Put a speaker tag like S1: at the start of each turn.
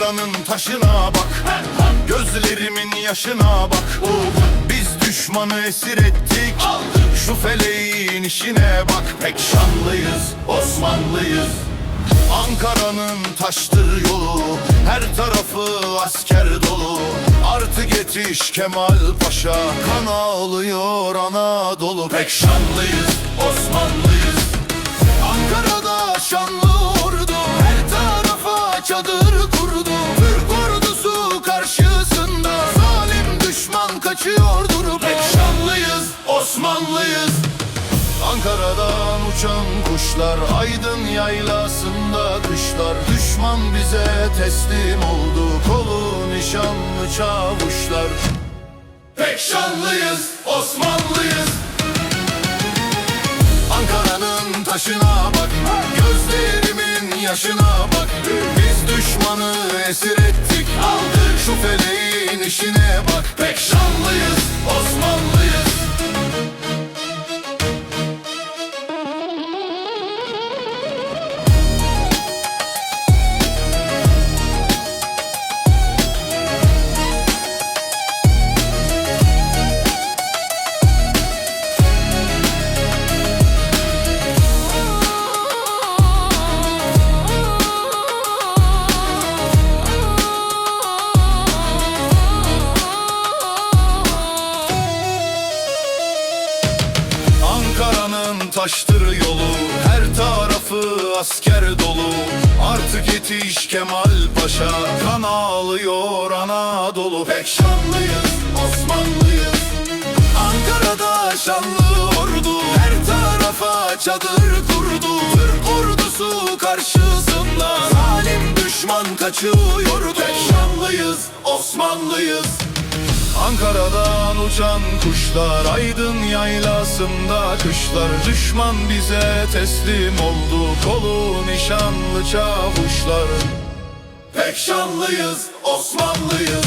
S1: Ankara'nın taşına bak, gözlerimin yaşına bak. Biz düşmanı esir ettik, şu feleğin işine bak. Pek şanlıyız, Osmanlıyız. Ankara'nın taştır yolu, her tarafı asker dolu. Artık yetiş Kemal Paşa, kan ağlıyor Anadolu. Pek şanlıyız, Osmanlıyız. Ankara'da şanlı ordu, her tarafa çadır kurdu. Türk ordusu karşısında zalim düşman kaçıyor durup. Pek şanlıyız, Osmanlıyız. Ankara'dan uçan kuşlar, Aydın yaylasında kışlar. Düşman bize teslim oldu, kolu nişanlı çavuşlar. Pek şanlıyız, Osmanlıyız. Ankara'nın taşına bak, gözlerimin yaşına bak. Biz düşmanı esir ettik, aldık şu feleğin işine bak. Pek şanlıyız, Osmanlıyız. Ankara'nın taştır yolu, her tarafı asker dolu. Artık yetiş Kemal Paşa, kan ağlıyor Anadolu. Pek şanlıyız, Osmanlıyız. Ankara'da şanlı ordu, her tarafa çadır kurdu. Türk ordusu karşısında zalim düşman kaçıyor. Pek şanlıyız, Osmanlıyız. Ankara'dan uçan kuşlar, Aydın yaylasında kışlar. Düşman bize teslim oldu, kolu nişanlı çavuşlar. Pek şanlıyız, Osmanlıyız.